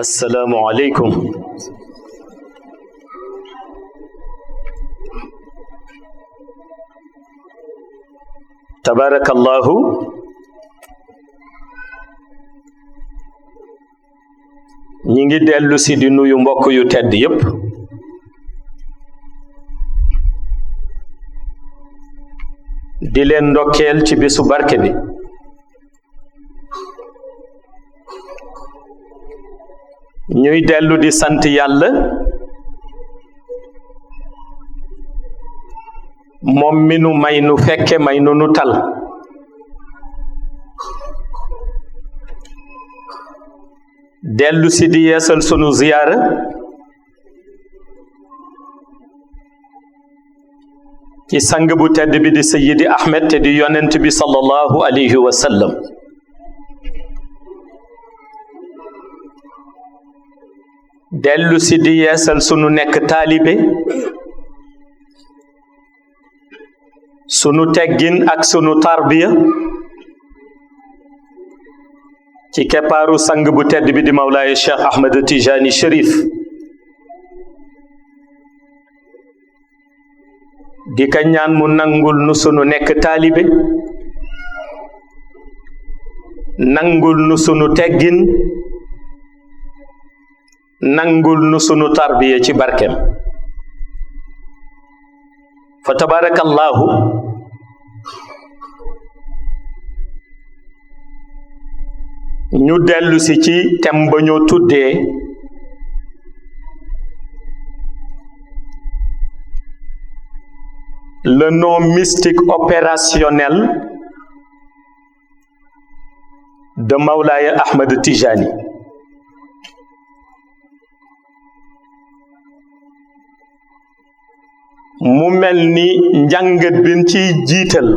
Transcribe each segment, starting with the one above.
Assalamu alaikum. Tabarakallahu. ñi ngi dellu si di nuyu mbokk yu tedd yépp di leen ndokkeel ci bésu barke bi ñuy dellu di sant yàlla moom mi nu may nu fekke may nu nu tal dellu si di yeesal sunu ziyaara ci sang bu tedd bi di Sayyidi Ahmed te di yonent bi sallallahu alayhi wa sallam dellu si di yeesal sunu nekk taalibe sunu teggin ak sunu tarbiya ci keppaaru sang bu tedd bi di Mawlaaya Cheikh Ahmed Tijani Cherif di ka ñaan mu nangul nu sunu nekk taalibe nangul nu sunu teggin nangul nu sunu tarbiya ci barkem fa tabarakallahu ñu dellu si ci thème ba ñoo tuddee le non mystique opérationnel de Mawlaaya Ahmed Tijani mu mel ni njàngat bin ciy jiital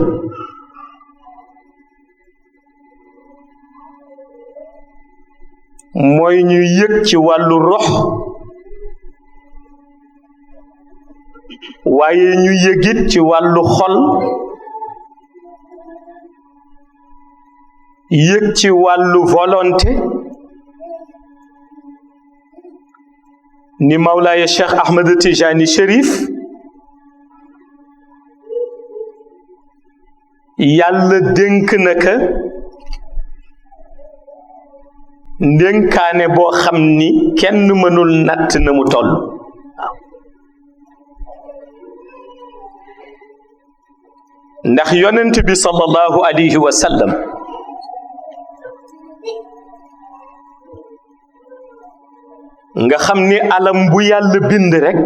mooy ñu yëg ci wàllu rox waaye ñu yëgit ci wàllu xol yëg ci wàllu volonté ni Mawlaaya Cheikh Ahmed Tijani Cherif yàlla dénk na ka ndénkaane boo xam ni kenn mënul natt na mu toll waaw ndax yonent bi sallallahu alayhi wa sallam nga xam ni alam bu yàlla bind rekk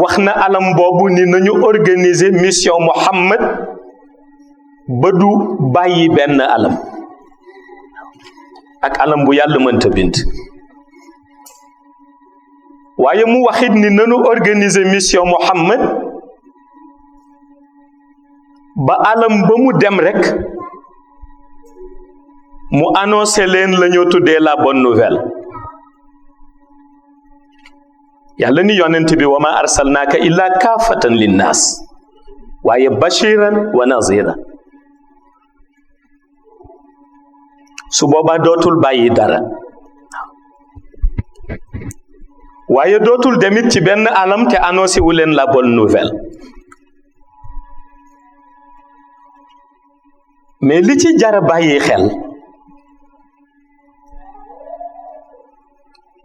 wax na alam boobu ni nañu organiser mission Muhammad ba du bàyyi benn alam ak alam bu yàlla mënta bind waaye mu waxit ni nañu organiser mission Muhammad ba alam ba mu dem rekk mu annoncé leen la ñoo tuddee la bonne nouvelle yàlla ni yonent bi wa ma arsalnaaka illa kaafatan linnaas waaye bashiran wa nazira su boobaa dootul bàyyi dara waaye dootul demit ci benn alam te annoncé wu leen la bonne nouvelle mais li ci jara bàyyi xel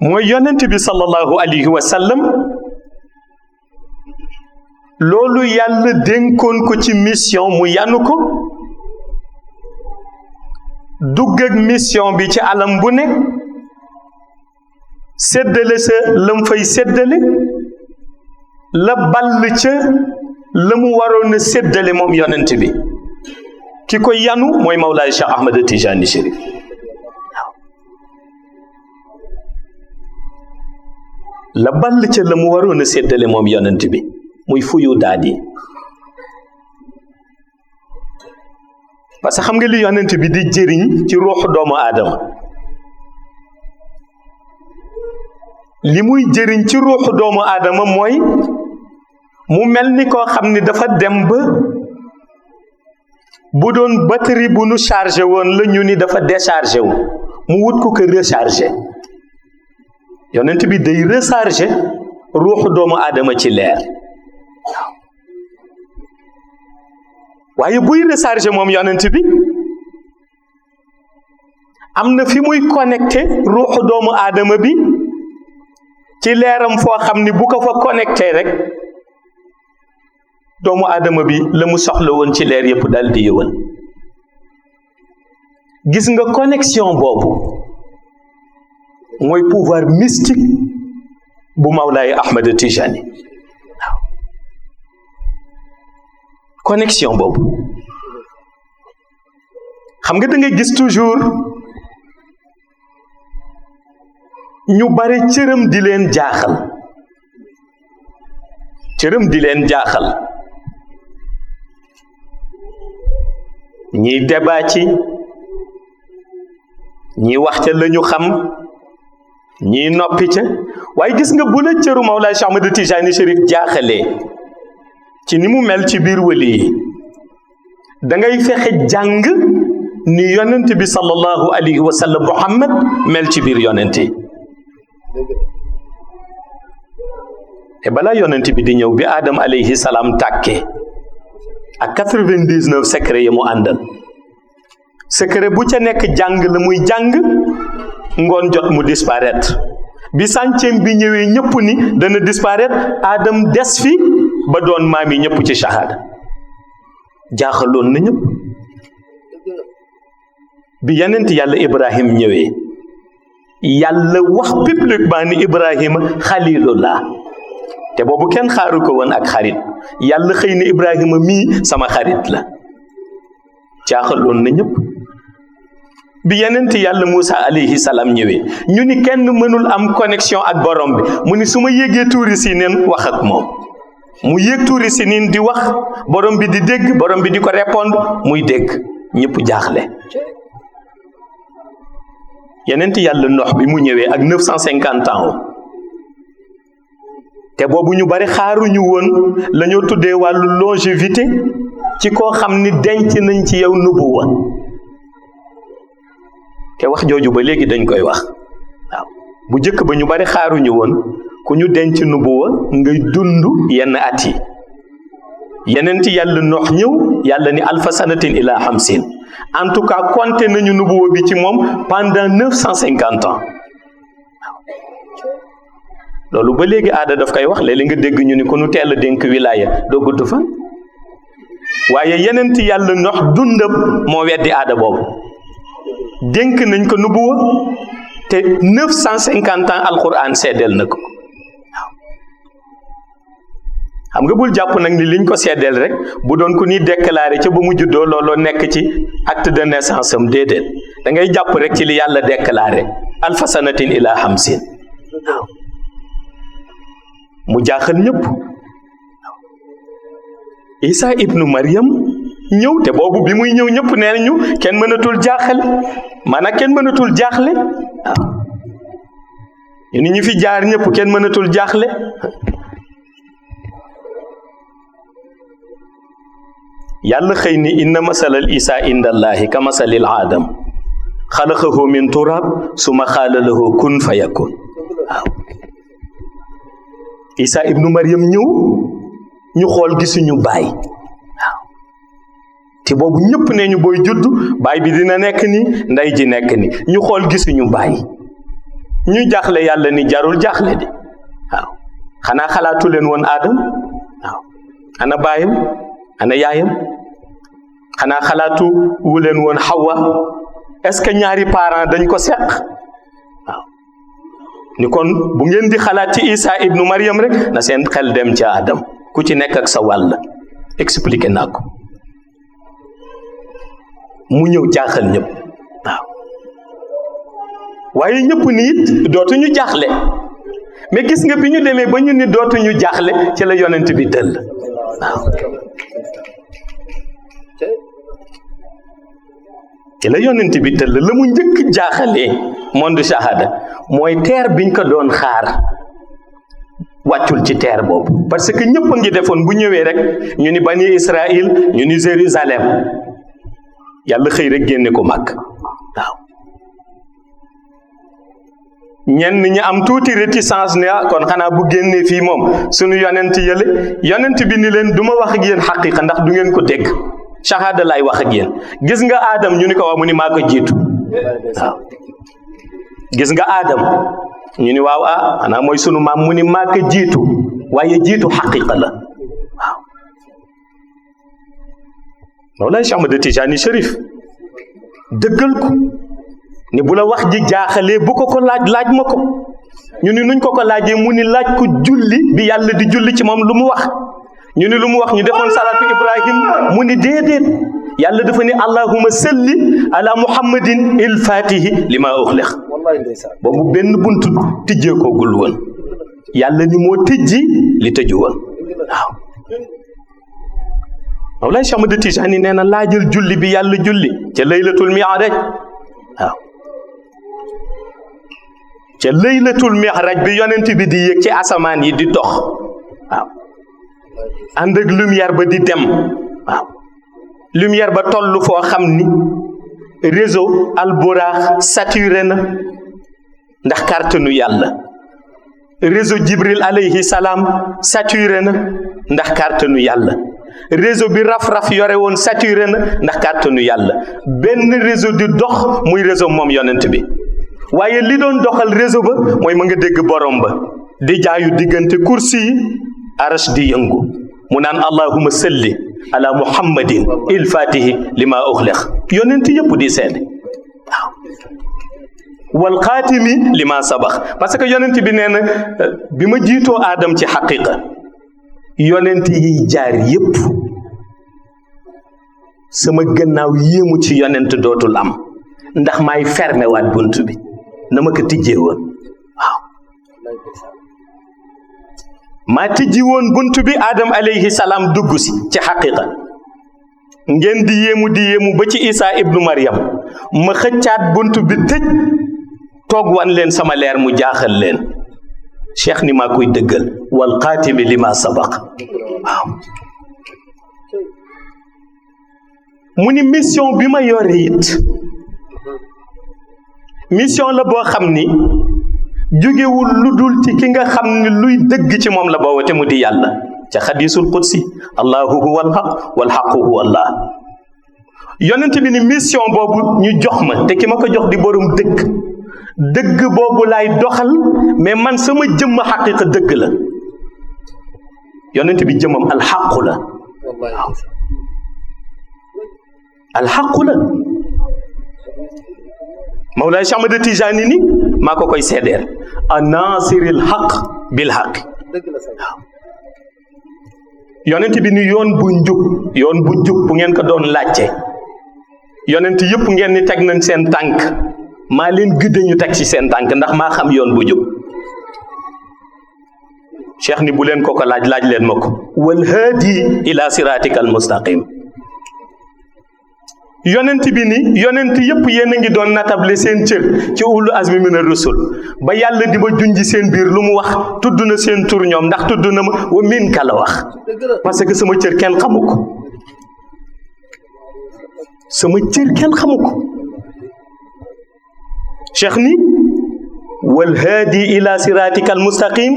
mooy yonent bi sallallahu alayhi wa sallam loolu yàlla dénkoon ko ci mission mu yanu ko dugg ak mission bi ci alam bu nekk séddale sa lam fay séddale la ball ca la mu waroon a séddale moom yonent bi ki ko yanu mooy Mawlaay Cheikh Ahmed Tijani Cherif la ball ca la mu waroon a séddale moom yonent bi muy fuyu daadi parce que xam nga li yonent bi di jëriñ ci ruuxu doomu aadama li muy jëriñ ci ruuxu doomu aadama mooy mu mel ni koo xam ni dafa dem ba bu doon batterie bu nu chargé woon la ñu ni dafa déchargé wu mu wut ko rechargé yonent bi day rechargé ruuxu doomu aadama ci leer waaye buy rechargé moom yonent bi am na fi muy connecté ruuxu doomu aadama bi ci leeram foo xam ni bu ko fa connecté rek doomu aadama bi la mu soxla woon ci leer yépp dal di yëwan gis nga connexion boobu mooy pouvoir mystique bu Mawlaay Ahmad Tijani waaw connexion boobu xam nga da ngay gis toujours ñu bare cëram di leen jaaxal ñiy débat ci ñiy wax ca la ñu xam ñiy noppi ca waaye gis nga bu la cëru Mawlaay Cheikh Ahmad Tijani Chérif jaaxalee ci ni mu mel ci biir wali yi da ngay fexe jàng ni yonent bi sallallahu alayhi wa sallam Muhammad mel ci biir yonent yi te balaa yonent bi di ñëw bi Adam alayhi salaam tàkkee ak 99 secret yi mu àndal secret bu ca nekk jàng la muy jàng ngoon jot mu disparaître bi centième bi ñëwee ñëpp ni dana disparaître Adam des fi ba doon maam yi ñëpp ci shahada jaaxaloon na ñëpp bi yonent yàlla Ibrahim ñëwee yàlla wax publiquement ni Ibrahima xalilullah te boobu kenn xaaru ko woon ak xarit yàlla xëy na Ibrahima mii sama xarit la jaaxaloon na ñëpp bi yonent yàlla Moussa alayhi salaam ñëwee ñu ni kenn mënul am connexion ak borom bi mu ni su ma yéegee tuuri si neen wax ak moom mu yéeg tuuri si niin di wax borom bi di dégg borom bi di ko répondre muy dégg ñëpp jaaxle yonent yàlla Noox bi mu ñëwee ak 950 ans te boobu ñu bari xaaruñu woon la ñoo tuddee wàllu longévité ci koo xam ni denc nañ ci yow nubuwa te wax jooju ba léegi dañ koy wax waaw bu jëkk ba ñu bari xaaruñu woon ku ñu denc nubuwa ngay dund yenn at yi yonent yàlla Noox ñëw yàlla ni alfa sanatin ila 50 en tout cas compté nañu nubuwa bi ci moom pendant 950 ans loolu ba léegi aada daf koy wax léeg-léeg nga dégg ñu ni ko nu teel a dénk wilaaya doo gudd fa waaye yonent yàlla Noox dundam moo weddi aada boobu dénk nañ ko nubuwa te 950 ans alquran seddeel na ko waaw xam nga bul jàpp nag ni liñ ko seddeel rek bu doon ku ni déclaré ca ba mu juddoo looloo nekk ci acte de naissance am déedéet da ngay jàpp rek ci li yàlla déclaré alfa sanatin ila 50 waaw mu jaaxal ñëpp Isa ibnu Maryam ñëw te boobu bi muy ñëw ñëpp nee nañu kenn mënatul jaaxle maanaam kenn mënatul jaaxle waaw ñu ni ñu fi jaar ñëpp kenn mënatul jaaxle yàlla xëy ni inna masalal Isa indallahi ka masalil aadam xalaqahu min turab suma xaala lahu kun fa yakun waaw Isa ibnu Maryam ñëw ñu xool gisuñu baay waaw te boobu ñëpp ne ñu booy judd baay bi dina nekk ni ndey ji nekk ni ñu xool gisuñu baay ñu jaaxle yàlla ni jarul jaaxle di waaw xanaa xalaatu leen woon Adam waaw ana baayam ana yaayam xanaa xalaatu wu leen woon Hawa est-ce que ñaari parents dañ ko seq waaw ni kon bu ngeen di xalaat ci Isa ibnu Maryam rek na seen xel dem ci Adam ku ci nekk ak sa wàll expliqué naa ko mu ñëw jaaxal ñëpp waaw waaye ñëpp ni it dootuñu jaaxle mais gis nga bi ñu demee ba ñu ni dootuñu jaaxle ci la yonent bi dëll waaw ci la yonent bi tëll la mu njëkk jaaxalee monde shahada mooy teer biñ ko doon xaar wàccul ci teer boobu parce que ñëpp a ngi defoon bu ñëwee rek ñu ni bani Israël ñu ni Jérusalem yàlla xëy rek génne ko màkk waaw ñenn ñi am tuuti réticence ne kon xanaa bu génnee fii moom sunu yonent yonent bi ni leen du ma wax ak yéen xaqiqa ndax du ngeen ko dégg shahada laay wax ak yéen gis nga Adam ñu ni ko waaw mu ni maa ko jiitu waaw gis nga Adam ñu ni waaw xanaa mooy sunu maam mu ni maa ko jiitu waaye jiitu xaqiqa la waaw Mawlaay Cheikh Ahmad Tijani Chérif dëggal ko ni bu la wax ji jaaxalee bu ko laaj ma ko ñu ni nuñ ko laajee mu ni laaj ko julli bi yàlla di julli ci moom lu mu wax ñu ni lu mu wax ñu defoon salaatu Ibrahim mu ni déedéet yàlla dafa ni allahumma salli ala muhammadin il fatihi li ma uxlex boobu benn buntu tijjee ko gul woon yàlla ni moo tijji li tëju woon waaw Mawlaay Cheikh Ahmad Tijani nee na laajal julli bi yàlla julli ca laylatul mi'raj waaw ca laylatul mi'raj bi yonent bi di yéeg ci asamaan yi di dox waaw ànd ak lumière ba di dem waaw lumière ba toll foo xam ni réseau alburaax saturé na ndax kàttanu yàlla réseau Jibril alayhi salaam saturé na ndax kàttanu yàlla réseau bi raf-raf yore woon saturé na ndax kàttanu yàlla benn réseau di dox muy réseau moom yonent bi waaye li doon doxal réseau ba mooy ma nga dégg borom ba di jaayu diggante kursi yi arash di yëngu mu naan allahumma salli ala muhammadin il fatihi li ma uxlex yonent yëpp di seede waaw wal xaatimi li ma sabax parce que yonent bi nee na bi ma jiitoo aadam ci xaqiqa yonent yiy jaar yëpp sama gannaaw yéemu ci yonent dootul am ndax maay fermé waat bunt bi na ma ko tijjee woon waaw maa tijji woon bunt bi Adam alayhi salaam dugg si ci xaqiqa ngeen di yéemu ba ci Isa ibnu Maryam ma xëccaat bunt bi tëj toog wan leen sama leer mu jaaxal leen cheikh ni maa koy dëggal wal xaatimi li ma sabaq waaw mu ni mission bi ma yore it mission la boo xam ni jógewul lu dul ci ki nga xam ni luy dëgg ci moom la boo wote mu di yàlla ca xadiisul qudsi allahu huwa alxaq walxaqu huwa allah yonent bi ni mission boobu ñu jox ma te ki ma ko jox di borom dëgg boobu laay doxal mais man sama jëmm xaqiqa dëgg la yonent bi jëmmam alxaqu la waaw alxaqu la Mawlaay Cheikh Ahmad Tijani ni maa ko koy seedeer anasiril xaq bil xaq waaw yonent bi ni yoon bu njub bu ngeen ko doon laajte yonent yëpp ngeen ni teg nañ seen tànk maa leen gëdd ñu teg ci seen tànk ndax maa xam yoon bu jub cheikh ni bu leen ko laaj leen ma ko wal haadi ila siratika al mustaqim yonent bi ni yonent yëpp yéen a ngi doon natable seen cër ci ulul azmi mina rusul ba yàlla di ma junji seen biir lu mu wax tudd na seen tur ñoom ndax tudd na ma wa min ka la wax parce que sama cër kenn xamu ko sama cër kenn xamu ko cheikh ni wal haadi ila siratika al mustaqim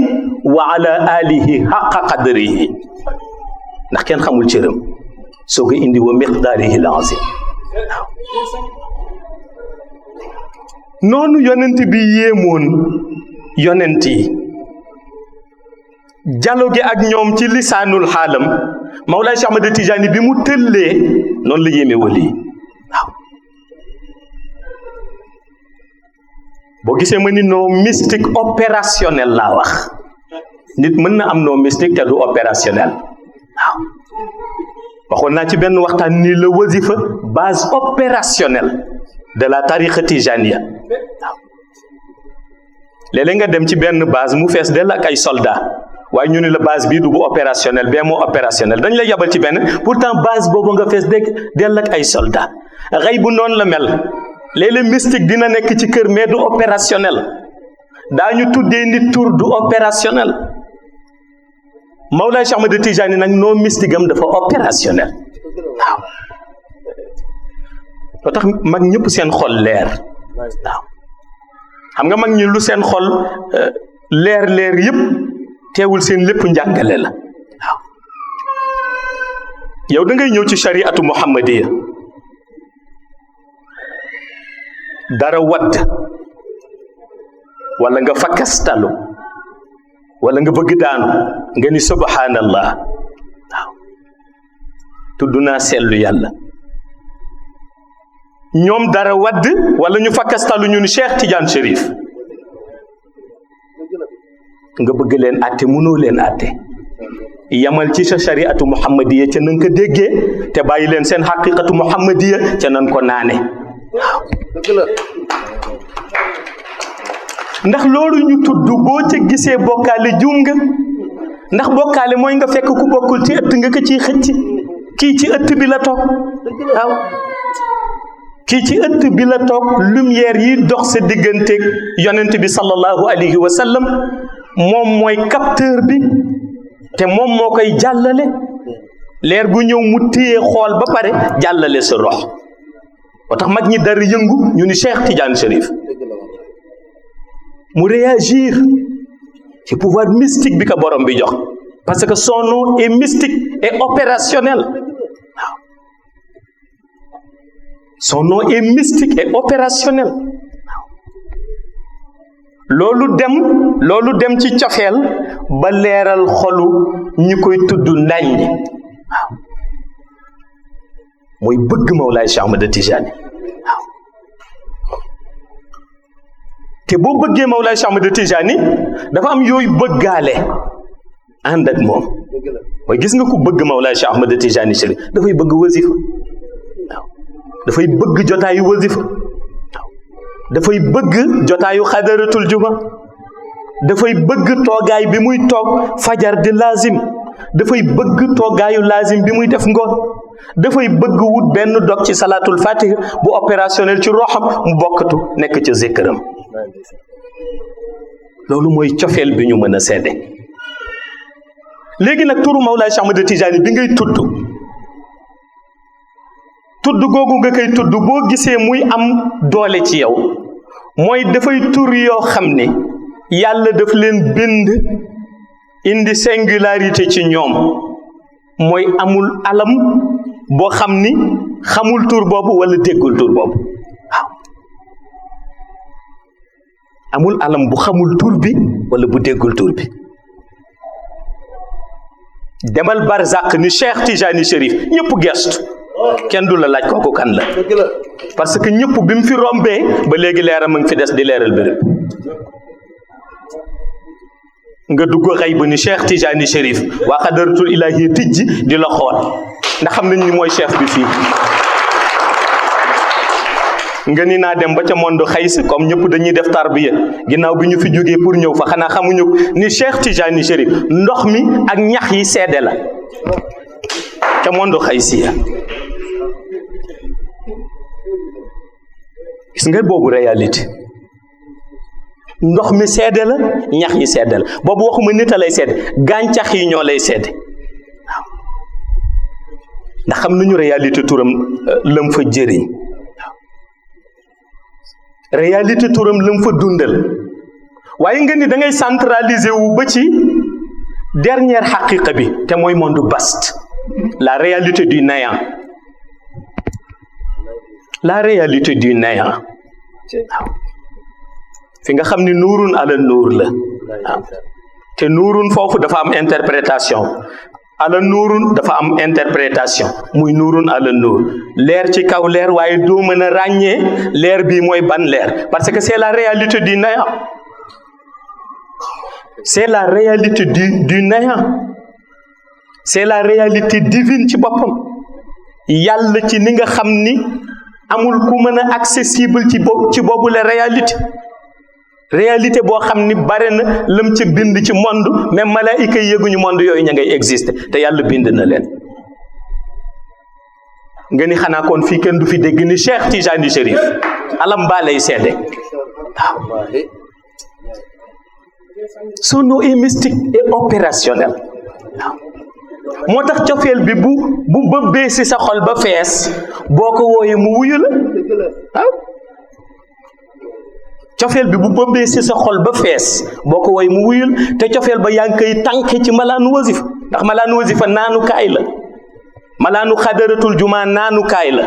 wa ala alihi haqa qadrihi ndax kenn xamul cëram soo ko indi wa miqdaarihi al azim waaw noonu yonent bi yéemoon yonent yi dialogue ak ñoom ci lisaanul xaalam Mawlaay Cheikh Ahmad Tijani bi mu tëllee noonu la yéeme wali yi waaw boo gisee ma ni non mystique opérationnel laa wax nit mën na am non mystique te du opérationnel waaw waxoon naa ci benn waxtaan ni la wasifa base opérationnelle de la tariqa tijaniya waaw léeg-léeg nga dem ci benn base mu fees dell ak ay soldat waaye ñu ne la base bii du bu opérationnel bee moo opérationnel dañ lay yabal ci benn pourtant base boobu nga fees dell ak ay soldat xëy bu noonu la mel léeg-léeg mystique dina nekk ci kër mais du opérationnel daañu tuddee nit tur du opérationnel Mawlaay Cheikh Ahmad Tijani nag noo mystique am dafa opérationnel waaw loo tax mag ñëpp seen xol leer. waaw xam nga mag ñi lu seen xol leer yëpp teewul seen lépp njàngale la. waaw yow da ngay ñëw ci shariatu muhammadiya dara wadd wala nga fakkastalu wala nga bëgg daanu nga ni subhanallah. waaw tudd naa sellu yàlla. ñoom dara wadd wala ñu fakkastalu ñu ni Cheikh Tidiane Chérif nga bëgg leen àtte mënoo leen àtte. yamal ci sa shariatu muhammadiya ca nan ko déggee te bàyyi leen seen xaqiqatu muhammadiya ca nan ko naane. waaw ndax loolu ñu tudd boo ca gisee bokkaale juum nga. ndax bokkaale mooy nga fekk ku bokkul ci ëtt nga ko ciy xëcc. kii ci ëtt bi la toog. waaw kii ci ëtt bi la toog lumière yi dox sa digganteeg yonent bi sallallahu alayhi wa sallam moom mooy capteur bi te moom moo koy jàllale. leer gu ñëw mu téye xool ba pare jàllale sa rox. moo tax mag ñi dara yëngu ñu ni Cheikh Tidiane Chérif mu réagir ci pouvoir mystique bi ko borom bi jox parce que son nom est mystique et opérationnel. waaw son nom est mystique et opérationnel. waaw loolu dem ci cofeel ba leeral xolu ñi koy tudd ndañ. waaw mooy bëgg Mawlaay Cheikh Ahmad Tijani. waaw te boo bëggee Mawlaay Cheikh Ahmad Tijani dafa am yooyu bëggaale ànd ak moom. mooy gis nga ku bëgg Mawlaay Cheikh Ahmad Tijani Chérif dafay bëgg wasifa. waaw dafay bëgg jotaayu wasifa. waaw dafay bëgg jotaayu xadaratul juma. dafay bëgg toogaay bi muy toog fajar di laazim. dafay bëgg toogaayu laazim bi muy def ngoon. dafay bëgg wut benn dog ci salaatul fatiha bu opérationnel ci roxam mu bokkatu nekk ca zikram. loolu mooy cofeel bi ñu mën a seede. léegi nag turu Mawlaay Cheikh Ahmad Tijani bi ngay tudd googu nga koy tudd boo gisee muy am doole ci yow mooy dafay tur yoo xam ne yàlla daf leen bind indi singularité ci ñoom. mooy amul alam boo xam ni xamul tur boobu wala déggul tur boobu. waaw amul alam bu xamul tur bi wala bu déggul tur bi. demal barzaq ni Cheikh Tijani Chérif ñëpp gestu kenn du la laaj kooku kan la parce que ñëpp bi mu fi rombee ba léegi leeram a ngi fi des di leeral béréb. nga dugg xëy bu ni Cheikh Tijani Chérif waa xadaratul ilaahi tijji di la xool ndax xam nañ ni mooy cheikh bi fii. nga ni naa dem ba ca monde xays comme ñëpp dañuy def tarbiya ginnaaw bi ñu fi jógee pour ñëw fa xanaa xamuñu ni Cheikh Tijani Chérif ndox mi ak ñax yi seede la ca monde xaysiya. gis nga boobu réalité. ndox mi seede la ñax yi seede la boobu waxuma nit a lay seede gàncax yi ñoo lay seede. waaw ndax xam nañu réalité turam lam fa jëriñ. waaw réalité turam lam fa dundal. waaye nga ni da ngay centraliser wu ba ci dernière xaqiqa bi te mooy monde vaste, la réalité du néant. La réalité du néant. waaw fi nga xam ni nuurun ala nuur la. waaw te nuurun foofu dafa am interprétation. ala nuurun dafa am interprétation muy nuurun ala nuur leer ci kaw leer waaye doo mën a ràññee leer bii mooy ban leer parce que c'est la réalité du néant. C'est la réalité du néant. C'est la réalité divine ci boppam. yàlla ci ni nga xam ni amul ku mën a accessible ci boobu la réalité boo xam ni bare na lam ci bind ci monde même malaayika yi yëguñu monde yooyu ña ngay exister te yàlla bind na leen. nga ni xanaa kon fii kenn du fi dégg ni Cheikh Tijani Chérif alam baa lay seede. waaw son nom est mystique et opérationnel. waaw moo tax cofeel bi bu bëbbee si sa xol ba fees boo ko wooyee mu wuyu la. waaw cofeel bi bu bëmbee si sa xol ba fees boo ko woy mu wuyul te cofeel ba yaa ngi koy tànke ci malaanu wasifa ndax malaanu wasifa naanukaay la malaanu xadaratul juma naanukaay la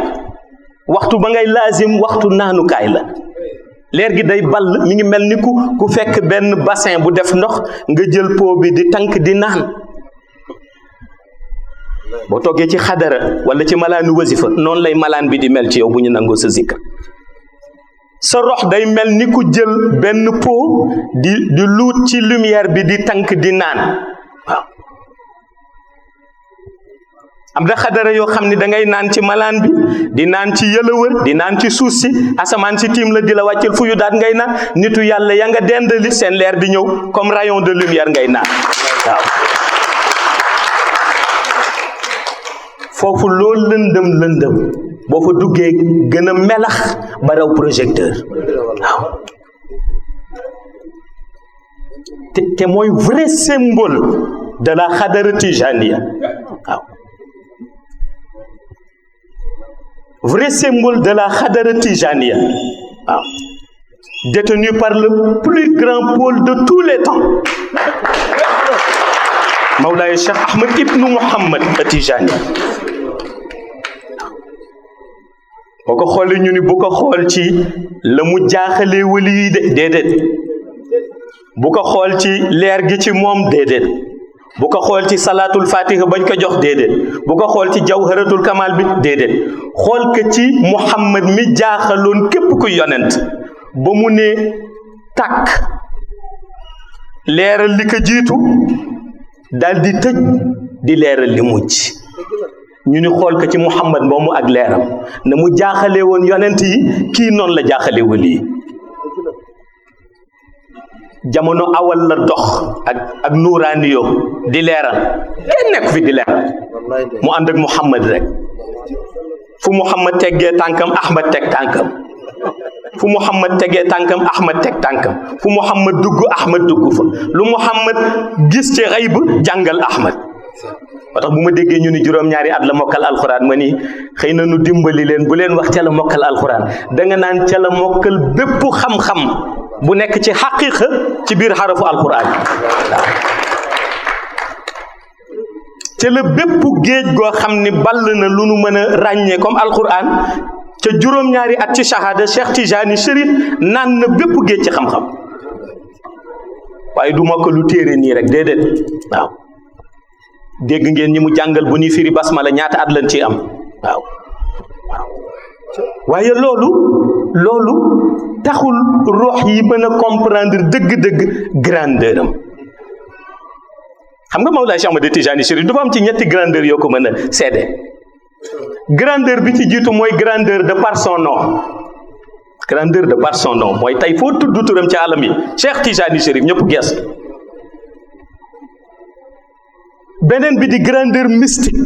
waxtu ba ngay laazim waxtu naanukaay la leer gi day ball mi ngi mel ni ku fekk benn bassin bu def ndox nga jël pot bi di tànk di naan boo toggee ci xadara wala ci malaanu wasifa noonu lay malaan bi di mel ci yow bu ñu nangoo sa zikr sa rox day mel ni ku jël benn pot di luut ci lumière bi di tànk di naan waaw am na xadara yoo xam ni da ngay naan ci malaan bi di naan ci yëlëwër di naan ci suuf si asamaan si tiim la di la wàccel fu yu daat ngay naan nitu yàlla ya nga dendali seen leer di ñëw comme rayon de lumière ngay naan waaw foofu loolu lëndëm boo fa duggee gën a melax ba raw projecteur waaw te mooy vrai symbole de la xadara tijaniya waaw vrai symbole de la xadara tijaniya waaw détenu par le plus grand pôle de tous les temps Mawlaay Cheikh Ahmed ibnu Muhammad Tijani boo ko xoolee ñu ni bu ko xool ci la mu jaaxalee wali yi de déedéet bu ko xool ci leer gi ci moom déedéet bu ko xool ci salaatul fatiha bañ ko jox déedéet bu ko xool ci jawharatul kamal bi déedéet xool ko ci Muhammad mi jaaxaloon képp ku yonent ba mu ne tàkk leeral li ko jiitu daal di tëj di leeral li mujj ñu ni xool ko ci Muhammad moomu ak leeram ne mu jaaxale woon yonent yi kii noonu la jaaxale wali yi jamono awal la dox ak nuuraani yoo di leeral kenn nekk fi di leeral mu ànd ak Muhammad rek fu Muhammad teggee tànkam Ahmad teg tànkam fu Muhammad tegee tànkam Ahmad teg tànkam fu Muhammad dugg Ahmad dugg fa lu Muhammad gis ci xayb jàngal Ahmad moo tax bu ma déggee ñu ni juróom-ñaari at la mokkal alxuraan ma ni xëy na nu dimbali leen bu leen wax ca la mokkal alxuraan da nga naan ca la mokkal bépp xam-xam bu nekk ci xaqiqa ci biir xarafu alxuraan waaw ca la bépp géej goo xam ni ball na lu nu mën a ràññee comme alxuraan ca juróom-ñaari at ci shahada Cheikh Tijani Chérif naan na bépp géej ci xam-xam waaye du mokkalu téere nii rek déedéet waaw dégg ngeen ñi mu jàngal bu ñuy firi basmala ñaata at lañ ci am waaw waaye loolu taxul rox yi mën a comprendre dëgg-dëgg grandeur am xam nga Mawlaay Cheikh Ahmad Tijani Chérif dafa am ci ñetti grandeur yoo ko mën a seede grandeur bi ci jiitu mooy grandeur de par son nom grandeur de par son nom mooy tey foo tudd turam ci alam yi Cheikh Tijani Chérif ñëpp gees beneen bi di grandeur mystique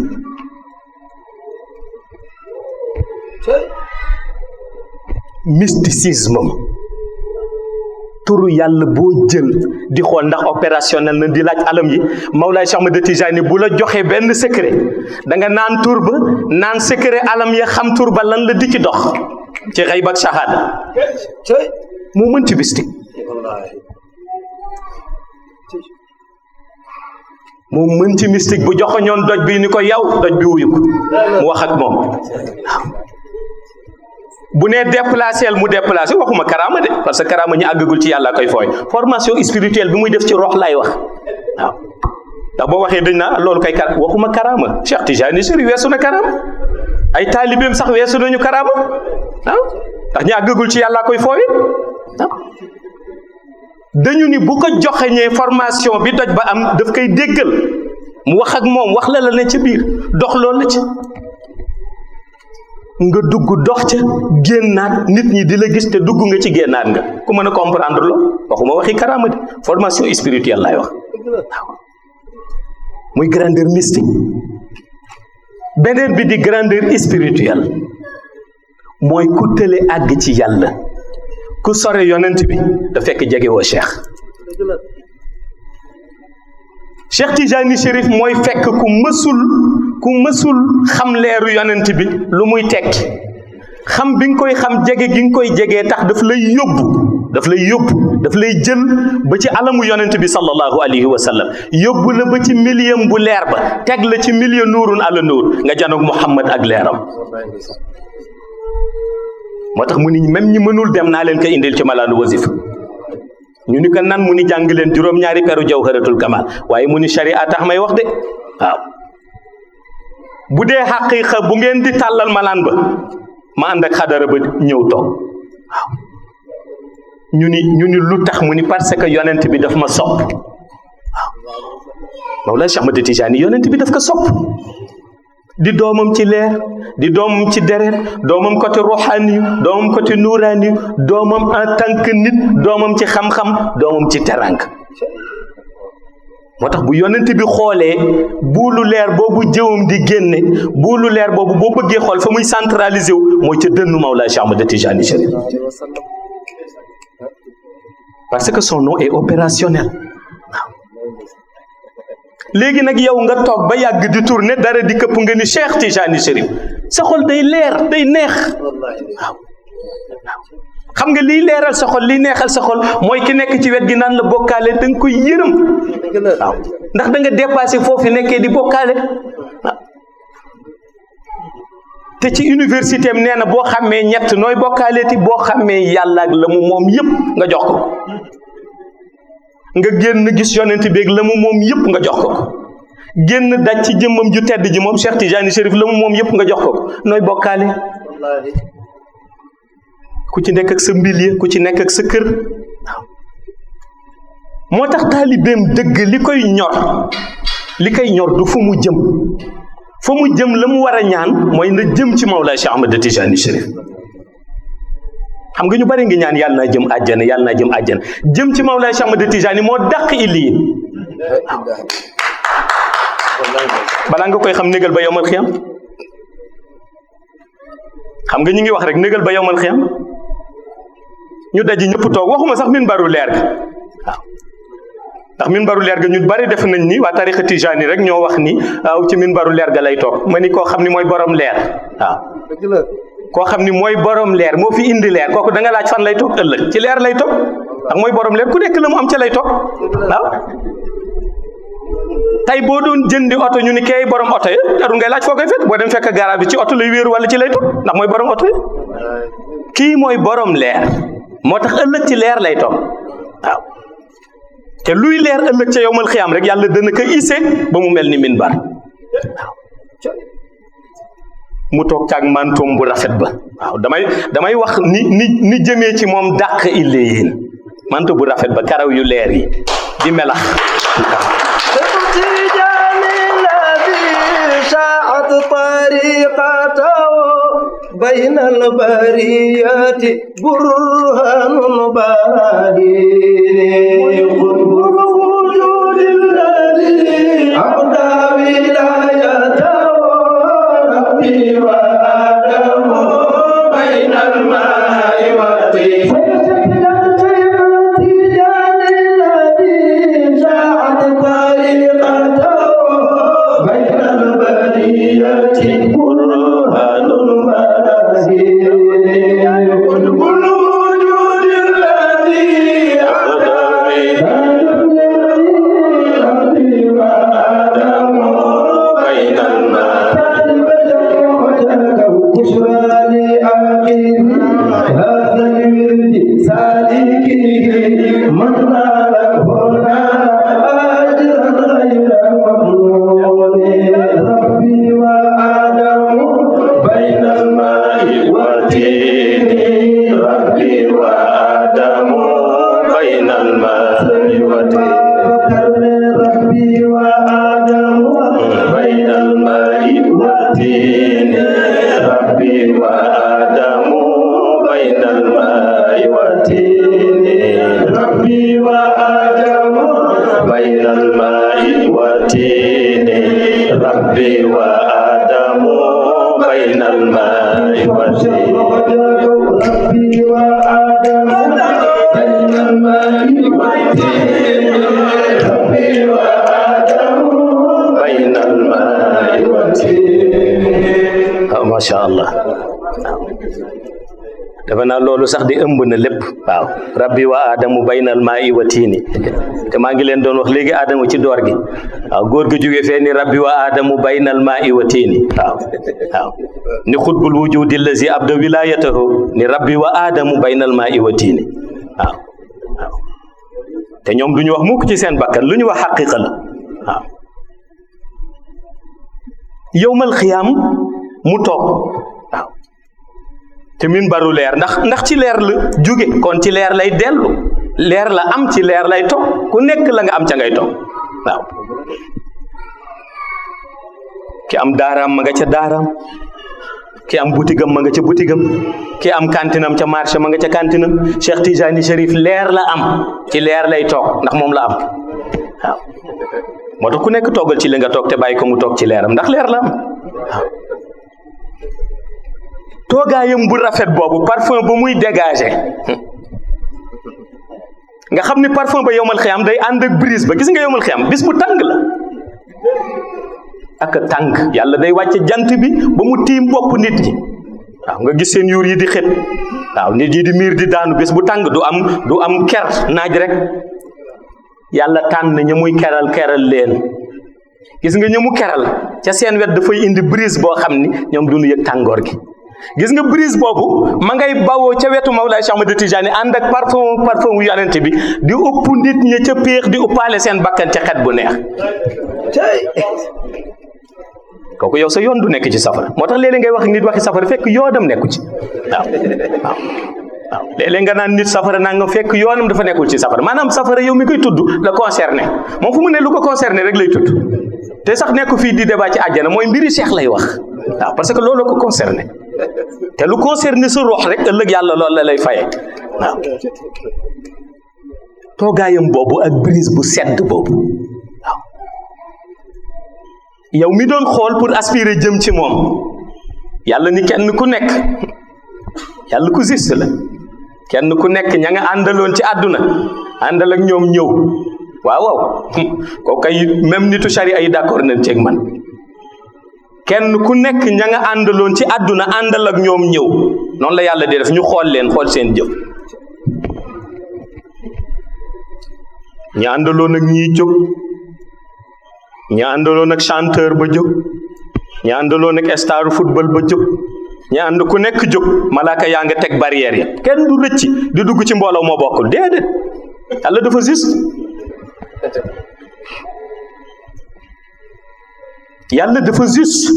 mysticisme turu yàlla boo jël di xool ndax opérationnel na di laaj alam yi Mawlaay Cheikh Ahmad Tijani bu la joxee benn secret da nga naan tur ba naan secret alam ya xam tur ba lan la di ci dox ci xayb ak shahada moo mën ci mystique moo mën ci mystique bu joxoñoon doj bi ni ko yow doj bi wuyu ko mu wax ak moom waaw bu nee déplacé mu déplacé waxuma karaama de parce que karaama ñu àggagul ci yàlla koy fooy formation spirituelle bi muy def ci rox lay wax waaw ndax boo waxee dañ naa loolu kay waxuma karaama Cheikh Tijani Chérif weesu na karaama ay taalibeem sax weesu nañu karaama waaw ndax ñu àggagul ci yàlla koy fooy waaw dañu ni bu ko joxeñee formation bi doj ba am daf koy déggal mu wax ak moom wax la la ne ca biir dox loolu la ci nga dugg dox ca génnaat nit ñi di la gis te dugg nga ci génnaat nga ku mën a comprendre loolu waxuma waxi karaama de formation spirituelle laay wax waaw muy grandeur mystique beneen bi di grandeur spirituelle mooy ku tële àgg ci yàlla ku sore yonent bi da fekk jege woo Cheikh Tijani Chérif mooy fekk ku mësul xam leeru yonent bi lu muy tekki xam bi nga koy xam jege gi nga koy jegee tax daf lay jël ba ci alamu yonent bi sallallahu alayhi wa sallam yóbbu la ba ci milieu bu leer ba teg la ci milieu nuurun ala nuur nga janoog Muhammad ak leeram. moo tax mu ni même ñi mënul dem naa leen ko indil ci malaanu wasif ñu ni ko nan mu ni jàng leen juróom-ñaari peru jawharatul kamal waaye mu ni sharia tax may wax de waaw bu dee xaqiiqa bu ngeen di tàllal malaan ba ma ànd ak xadara ba ñëw toog waaw ñu ni lu tax mu ni parce que yonent bi daf ma sopp waaw Mawlana Cheikh Ahmad Tijani yonent bi daf ko sopp di doomam ci leer di doomam ci deret doomam côté ruhani doomam côté nuurani doomam en tant que nit doomam ci xam-xam doomam ci terang moo tax bu yonent bi xoolee buulu leer boobu jëwam di génne buulu leer boobu boo bëggee xool fa muy centralisé wu mooy ca dënnu Mawlana Cheikh Ahmad Tijani Chérif parce que son nom est opérationnel waaw léegi nag yow nga toog ba yàgg di tourner dara di këpp nga ni Cheikh Tijani Chérif sa xol day leer day neex waaw xam nga liy leeral sa xol liy neexal sa xol mooy ki nekk ci wet gi naan la bokkaale da nga koy yërëm waaw ndax da nga dépassé foofu nekkee di bokkaale waaw te ci université am nee na boo xàmmee ñett nooy bokkaaleeti boo xàmmee yàlla ak la mu moom yëpp nga jox ko nga génn gis yonent bi ak la mu moom yëpp nga jox ko génn daj ci jëmmam ju tedd ji moom Cheikh Tijani Chérif la mu moom yëpp nga jox ko nooy bokkaale ku ci nekk ak sa milieu ku ci nekk ak sa kër waaw moo tax taalibeem dëgg li koy ñor du fu mu jëm la mu war a ñaan mooy na jëm ci Mawlaay Cheikh Ahmad Tijani Chérif xam nga ñu bari ngi ñaan yàlla naa jëm àjjana jëm ci Mawlaay Cheikh Ahmad Tijani moo dàq illiyin balaa nga koy xam négal ba yowmal xiyam xam nga ñu ngi wax rek négal ba yowmal xiyam ñu daji ñëpp toog waxuma sax minbaru leer ga waaw ndax minbaru leer ga ñu bari def nañ ni waa tariqa Tijani rek ñoo wax ni waaw ci minbaru leer ga lay toog ma ni koo xam ni mooy borom leer waaw koo xam ni mooy borom leer moo fi indi leer kooku da nga laaj fan lay toog ëllëg ci leer lay toog ndax mooy borom leer ku nekk la mu am ca lay toog waaw tey boo doon jëndi oto ñu ni kay borom oto yi jarul ngay laaj foo koy fet boo dem fekk garage bi ci oto lay wéeru wala ci lay toog ndax mooy borom oto yi kii mooy borom leer moo tax ëllëg ci leer lay toog waaw te luy leer ëllëg ca yowmal xiyaam rek yàlla dana ko isse ba mu mel ni minbar waaw mu toog caag mantoom bu rafet ba waaw damay wax ni jëmee ci moom dàq illiyin manto bu rafet ba karaw yu leer yi di melax بين البريات برهان باهين قطب الوجود الذي أبدى ولايته ربي وآدم بين الماء والطين dafa naa loolu sax di ëmb na lépp. waaw rabbi wa aadamu baynal maa'i wa tiini te maa ngi leen doon wax léegi aadama ci door gi waaw góor gi jógee fee ni rabbi wa aadamu baynal maa'i wa tiini waaw ni xutbul wujudi allazi abda wilayatahu ni rabbi wa aadamu baynal maa'i wa tiini waaw te ñoom du ñu wax mukk ci seen bakkan lu ñu wax xaqiqa la waaw yowmal xiyaam mu toog waaw te min baru leer ndax ci leer la jóge kon ci leer lay dellu leer la am ci leer lay toog ku nekk la nga am ca ngay toog waaw ki am daaraam ma nga ca daaraam ki am butigam ma nga ca butigam ki am kantinam ca marché ma nga ca kantinam Cheikh Tijani Cherif leer la am ci leer lay toog ndax moom la am waaw moo tax ku nekk toogal ci li nga toog te bàyyi ko mu toog ci leeram ndax leer la am waaw toogaayam bu rafet boobu parfum ba muy dégager nga xam ni parfum ba yowmal xiyam day ànd ak brise ba gis nga yowmal xiyam bis bu tàng la ak tàng yàlla day wàcce jant bi ba mu tiim bopp nit ñi waaw nga gis seen yuur yi di xet waaw nit yi di miir di daanu bis bu tàng du am ker naaj rek yàlla tànn ña muy keral leen gis nga ña mu keral ca seen wet dafay indi brise boo xam ni ñoom duñu yëg tàngoor gi gis nga brise boobu ma ngay bawoo ca wetu Mawlaay Cheikh Ahmad Tijani ànd ak parfum wu yonent bi di ëpp nit ña ca péex di ëppaale seen bakkan ca xet bu neex kooku yow sa yoon du nekk ci safara moo tax léeg-léeg ngay wax nit waxi safara fekk yoonam nekku ci waaw léeg-léeg nga naan nit safara naa nga fekk yoonam dafa nekkul ci safara maanaam safara yow mi koy tudd la concerné moom fu mu ne lu ko concerné rek lay tudd te sax nekku fii di débat ci àjjana mooy mbiri Cheikh lay wax waaw parce que loolu ko concerné te lu concerné sa ruux rek ëllëg yàlla loolu la lay faye waaw toogaayam boobu ak brise bu sedd boobu waaw yow mi doon xool pour aspirer jëm ci moom yàlla ni kenn ku nekk yàlla ku juste la kenn ku nekk ña nga àndaloon ci àdduna àndal ak ñoom ñëw waaw kooku kay même nitu sharia yi d'accord nañ ceeg man kenn ku nekk ña nga àndaloon ci àdduna àndal ak ñoom ñëw noonu la yàlla di def ñu xool leen xool seen jëf ña àndaloon ak ñiy jóg ña àndaloon ak chanteur ba jóg ña àndaloon ak star football ba jóg ña ànd ku nekk jóg malaaka yaa nga teg barrière ya kenn du rëcc di dugg ci mbooloo moo bokkul déedéet yàlla dafa juste yàlla dafa juste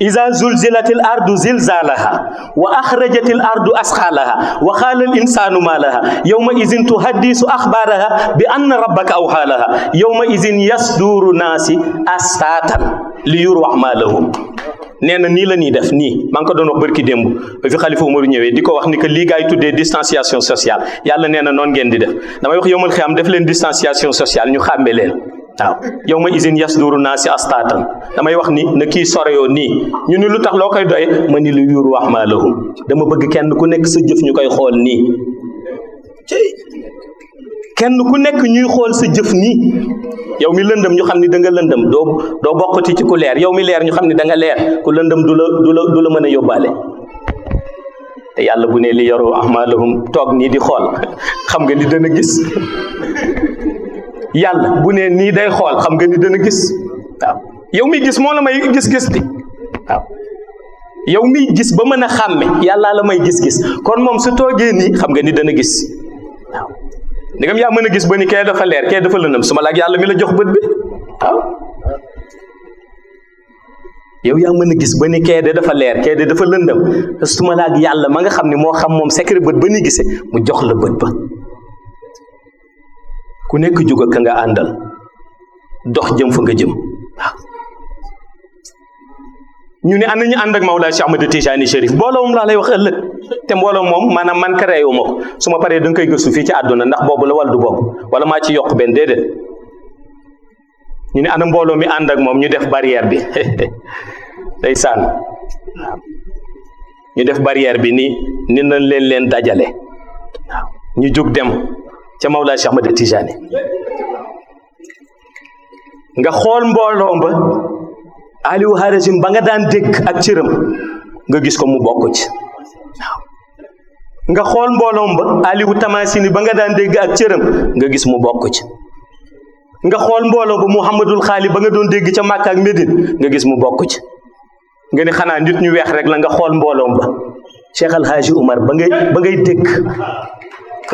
iza zulzilatil ardu zilzalaha wa akhrajatil ardu asqalaha wa qala al insanu ma laha yawma izin tuhaddisu akhbaraha bi anna rabbaka awha laha yawma izin yasduru nasi astatan li yurwa ma lahum nee na nii la ñuy def nii maa ngi ko doon wax barki démb ba fi xalifa Umaru ñëwee di ko wax ni que lii gaay tuddee distanciation sociale yàlla nee na noonu ngeen di def damay wax yowmal xiyaam def leen distanciation sociale ñu xàmme leen waaw yow ma isin yasduru naasi astatan damay wax ni na kii soreyoo nii ñu ni lu tax loo koy doye ma ni lu yuuru wax maa lahum dama bëgg kenn ku nekk sa jëf ñu koy xool nii kenn ku nekk ñuy xool sa jëf nii yow mi lëndëm ñu xam ni da nga lëndëm doo bokkati ci ku leer yow mi leer ñu xam ni da nga leer ku lëndëm du la mën a yóbbaale te yàlla bu ne li yoru ahmalahum toog nii di xool xam nga ni dana gis yàlla bu ne nii day xool xam nga ni dana gis waaw yow mi gis moo la may gis-gis di waaw yow mi gis ba mën a xàmme yàllaa la may gis-gis kon moom su toogee nii xam nga ni dana gis waaw ndegam yaa mën a gis ba ni kee dafa leer kee dafa lëndëm su ma laaj yàlla mi la jox bët bi waaw yow yaa mën a gis ba ni kee de dafa leer kee de dafa lëndëm su ma laaj yàlla ma nga xam ni moo xam moom secret bët ba ni gisee mu jox la bët ba ku nekk jóg ak ka nga àndal dox jëm fa nga jëm waaw ñu ne ana ñu ànd ak Mawlaay Cheikh Ahmad Tijani Cherif mbooloo moom laa lay wax ëllëg te mbooloo moom maanaam man créé wu ma ko su ma paree da nga koy gëstu fii ci àdduna ndax boobu la wala du boobu wala maa ci yokk benn déedéet ñu ne ana mbooloo mi ànd ak moom ñu def barrière bi day saan waaw ñu def barrière bi ni nañ leen dajale waaw ñu jóg dem ca Mawlaay Cheikh Ahmad Tijani nga xool mbooloo ba Aliou Harazim ba nga daan dégg ak cëram nga gis ko mu bokk ci nga xool mbooloom ba Aliou Tamasini ba nga daan dégg ak cëram nga gis mu bokk ci. nga xool mbooloo ba Mouhamadul Xaali ba nga doon dégg ca Màkka ak Médine nga gis mu bokk ci. nga ni xanaa nit ñu weex rek la nga xool mbooloom ba Cheikh Al Hadji Oumar ba ngay dégg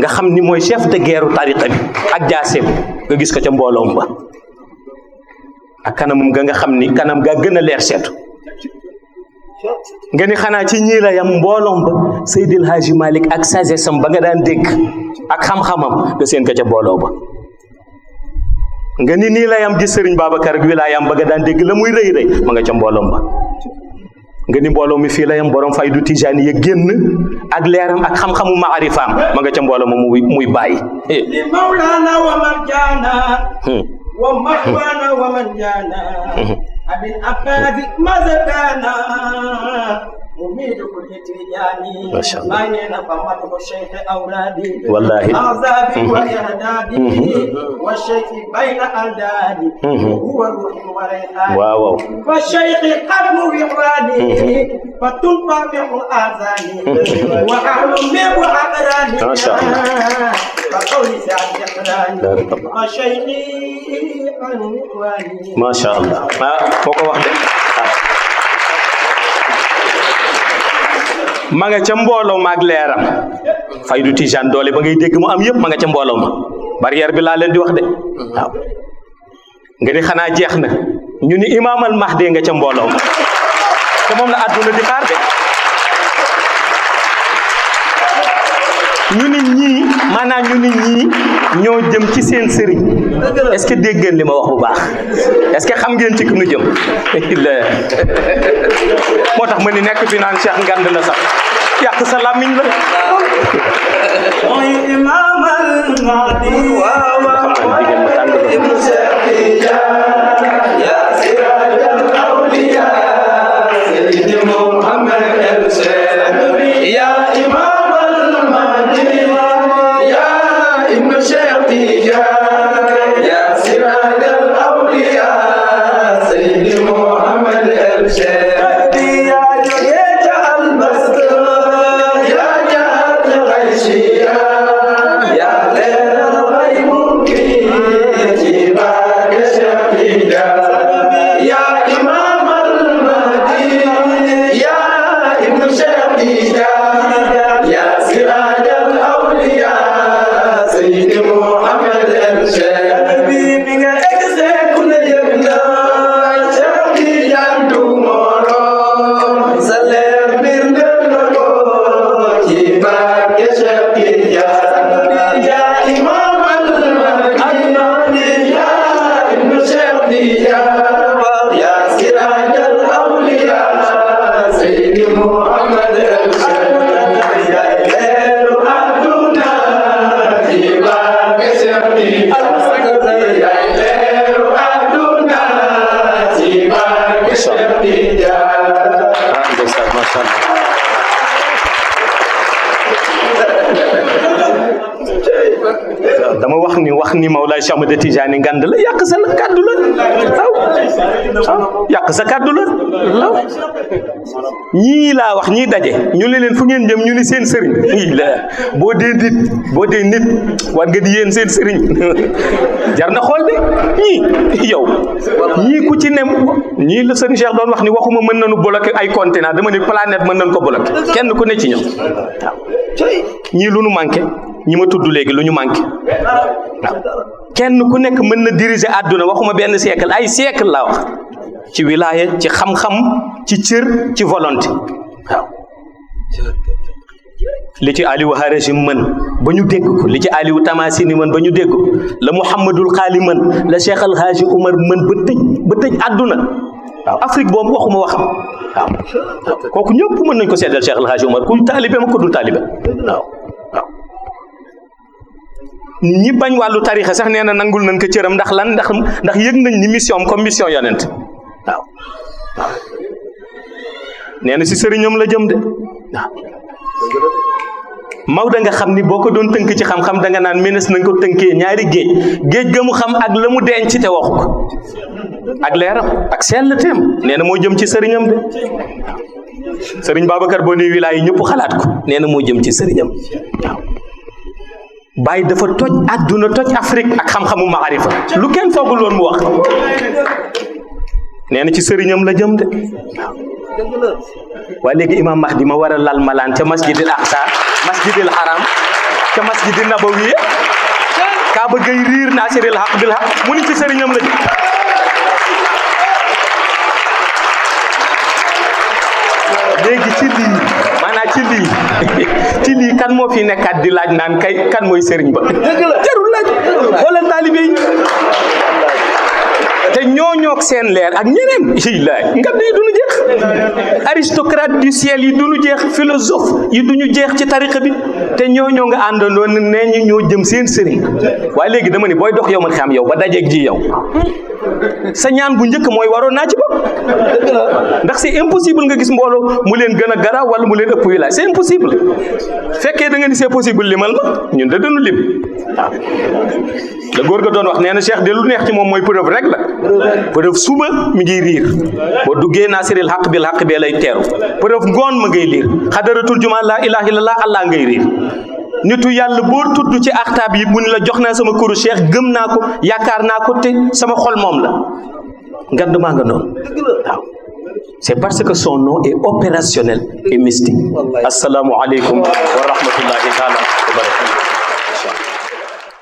nga xam ni mooy chef de guerre tariqa bi ak jaaseem nga gis ko ca mbooloom ba ak kanamum nga xam ni kanam gaa gën a leer seetu. nga ni xanaa ci ñii la yam mbooloom ba Seydil Hadji Malick ak sagesse am ba nga daan dégg ak xam-xamam nga seen ko ca mbooloo ba. nga ni nii la yam di Serigne Babacar ak wilaayam ba nga daan dégg la muy rëy rëy ma nga ca mbooloom ba. nga ni mbooloo mi fii la yam borom faydu tijaani ya génn ak leeram ak xam-xamu maarifaam ma nga ca mbooloo ma muy bàyyi. li mawlana wa marjana wa mahwana wa manjana abin akadi mazakana مميد كل ترياني ما شاء الله. ما ينفع الشيخ أولادي والله. أعزابي وإعدادي والشيخ بين ألدادي وهو الروح وريحاني واو. والشيخ قبل وإخواني فتلقى به آذاني وأهل به وأقراني ما شاء الله. فقولي سعد يقراني بارك الله. وشيخي قبل وإخواني ما شاء الله. foko wax de ma nga ca mbooloo maag leeram faydu tijaan doole ba ngay dégg mu am yëpp ma nga ca mbooloo ma barrière bi laa leen di wax de waaw nga ni xanaa jeex na ñu ni imaam al mahdi nga ca mbooloo ma te moom la àdduna di xaar de ñu ni ñii maanaam ñu ni ñii ñoo jëm ci seen sëriñ est-ce que dégg ngeen li ma wax bu baax est-ce que xam ngeen ci ku nu jëm moo tax ma ni nekk fi naan Cheikh Ngand la sax yàq sa làmmiñ la mooy imaam al mahdi xam naa ni jigéen ma tàng la dama wax ni Mawlaay Cheikh Ahmad Tijaani Ngand la yàq sa kàddu la waaw yàq sa kàddu la waaw ñii laa wax ñii daje ñu ne leen fu ngeen jëm ñu ni seen sëriñ ii la boo dee nit war nga di yéen seen sëriñ jar na xool de ñii yow ñii ku ci ne ñii la sëriñ Cheikh doon wax ni waxuma mën nañu bloquer ay continent dama ni planète mën nañu ko bloquer kenn ku ne ci ñoom waaw ñii lu nu manqué ñi ma tudd léegi lu ñu manqué waaw kenn ku nekk mën na diriger àdduna waxuma benn siècle ay siècle laa wax ci wilaaya ci xam-xam ci cër ci volonté waaw li ci Aliou Harazim mën ba ñu dégg ko li ci Aliou Tamasini mën ba ñu dégg ko la Mouhamadul Xaali mën la Cheikh Al Hadji Oumar mën ba tëj àdduna waaw Afrique boobu waxuma waxam waaw kooku ñëpp mën nañ ko seddal Cheikh Al Hadji Oumar kuy taalibe ma ko dul taalibe waaw ñi bañ wàllu tarixa sax nee na nangul nañ ko cëram ndax lan ndax yëg nañ ni mission am comme mission yonent waaw nee na si sëriñam la jëm de waaw Maodo nga xam ni boo ko doon tënk ci xam-xam da nga naan menes nañ ko tënkee ñaari géej ga mu xam ak la mu denc te waxu ko ak leeram ak selleteem nee na moo jëm ci sëriñam de sëriñ Babacar boo nee wilaay yi ñëpp xalaat ko nee na moo jëm ci sëriñam waaw Baye dafa toj àdduna toj Afrique ak xam-xamu maarifa lu kenn foogul woon mu wax nee na ci sëriñam la jëm de waaye léegi imam Mahdi ma war a lal malaan ca masjidil aqsa masjidil haram ca masjidil nabawi kaa ba gay riir naasiril haq bil haq mu ni ci sëriñam la jëm léegi ci lii maanaam ci lii kan moo fi nekkaat di laaj naan kay kan mooy sëriñ ba jarul laaj xoolal taalibe yi te ñooñook seen leer ak ñeneen laay nga yi duñu jeex aristocrate du ciel yi duñu jeex philosophe yi duñu jeex ci tariqa bi te ñooñoo nga àndandoo nee ñu ñoo jëm seen sëriñ waaye léegi dama ni booy dox yow man xam yow ba dajeeg ji yow sa ñaan bu njëkk mooy waroon naa ci bopp ndax c'est impossible nga gis mbooloo mu leen gën a garaaw wala mu leen ëpp wilaay c'est impossible fekkee da nga ni c'est possible limal ma ñun da dañu lim waaw la góor ga doon wax nee na Cheikh de lu neex ci moom mooy preuve rek la preuve suba mi ngi riir boo duggee naasiril xaq bil xaq bee lay teeru preuve ngoon ma ngay liir xadaratul juma la ilaha illallah allah ngay riir nitu yàlla boo tudd ci axtaab yi mu ni la jox naa sama kuru Cheikh gëm naa ko yaakaar naa ko te sama xol moom la ngand maa nga noonu waaw c'est parce que son nom est opérationnel et mystique. Assalamu alaikum wa rahmatullahi wa barakatuh.